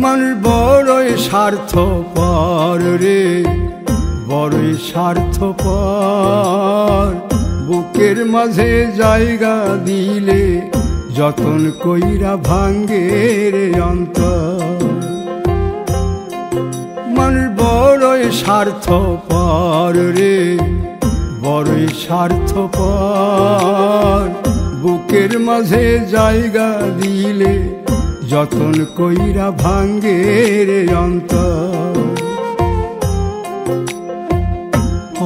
মানুষ বড়ই স্বার্থপর রে, বড়ই স্বার্থপর। বুকের মাঝে জায়গা দিলে যতন কইরা ভাঙ্গে রে অন্তর। মানুষ বড়ই স্বার্থপর রে, বড়ই স্বার্থপর। বুকের মাঝে জায়গা দিলে যতন কইরা ভাঙ্গে রে অন্তর।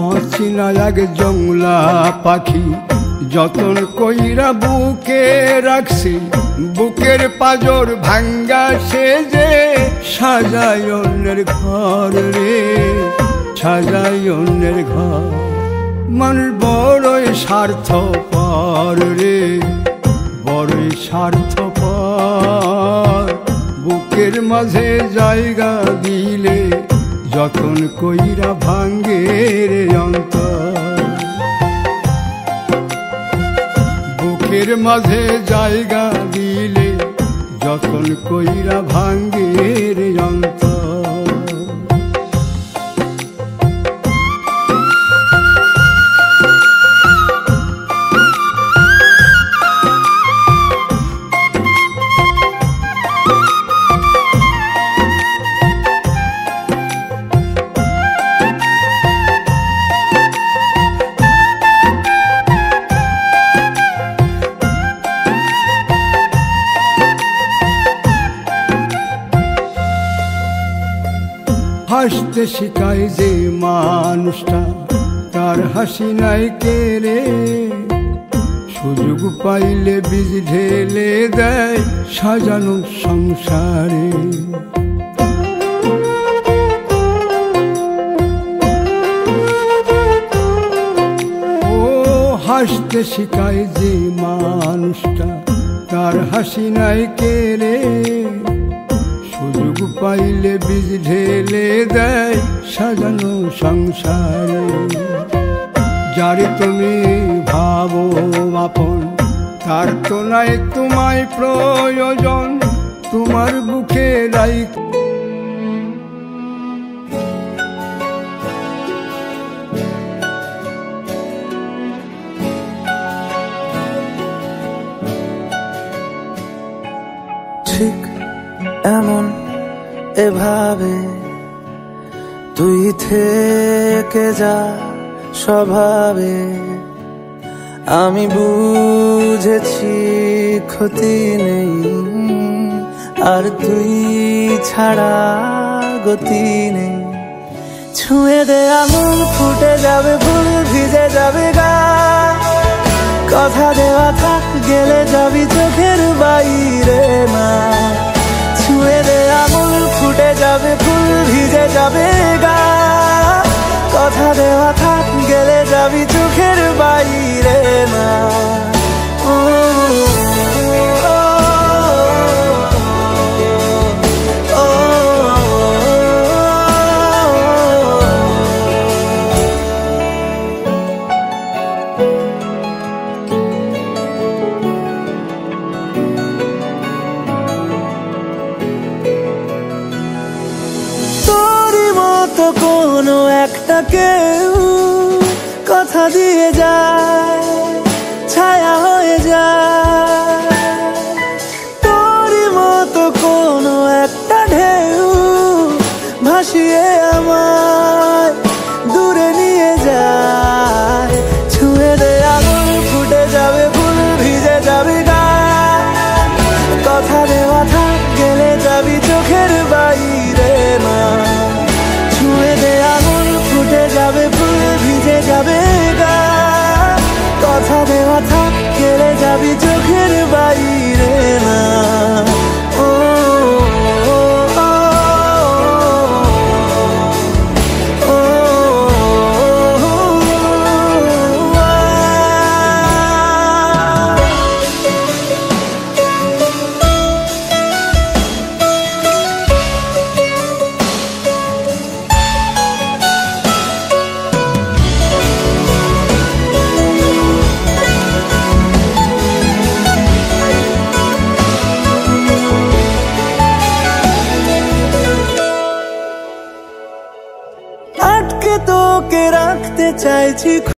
অচিনা এক জংলা পাখি যতন কইরা বুকে রাখছি, বুকের পাজর ভাঙ্গা সে যে সাজায় অন্যের ঘর রে, সাজায় অন্যের ঘর। মানুষ বড়ই স্বার্থপর রে, বড়ই স্বার্থপর। বুকের মাঝে জায়গা দিলে যতন কইরা ভাঙ্গে রে অন্তর। বুকের মাঝে জায়গা দিলে যতন কইরা ভাঙ্গে রে অন্তর। হাসতে শিখায় যে মানুষটা, তার হাসি নাই কেড়ে। সুযোগ পাইলে বীজ ঢেলে দেয় সাজানো সংসারে। ও হাসতে শিখায় যে মানুষটা, তার হাসি নাই কেড়ে। সুযোগ পাইলে বীজ ঢেলে দেয় সাজানো সংসারে। যারে তুমি ভাবো আপন, তার তো নাই তোমায় প্রয়োজন। তোমার বুকে রাইখ ঠিক এমন এভাবে তুই থেকে যা স্বভাবে। আমি বুঝেছি ক্ষতি নেই, আর তুই ছাড়া গতি নেই। ছুঁয়ে দে আঙুল, ফুটে যাবে ফুল, ভিজে যাবে গা। কথা দেওয়া থাক, গেলে যাবি চোখের বাইরে না। ছুঁয়ে দে আঙুল, ফুটে যাবে ফুল, ভিজে যাবে গা। কথা দেওয়া থাক, গেলে যাবি চোখের বাইরে না। কোনো একটা কেউ কথা দিয়ে যায়, ছায়া হয়ে যায়। তোরই মতো কোনো একটা ঢেউ ভাসিয়ে আমায় দূরে নিয়ে যায়। ছুঁয়ে দে আঙুল, ফুটে যাবে ফুল, ভিজে যাবে গা। কথা দেওয়া থাক, গেলে যাবি চোখের বাইরে না। ছুঁয়ে দে আঙুল, ফুটে যাবে ফুল, ভিজে যাবে গা। কথা দেওয়া থাক, গেলে যাবি চোখের বাইরে না। ও রাখতে চাইছি।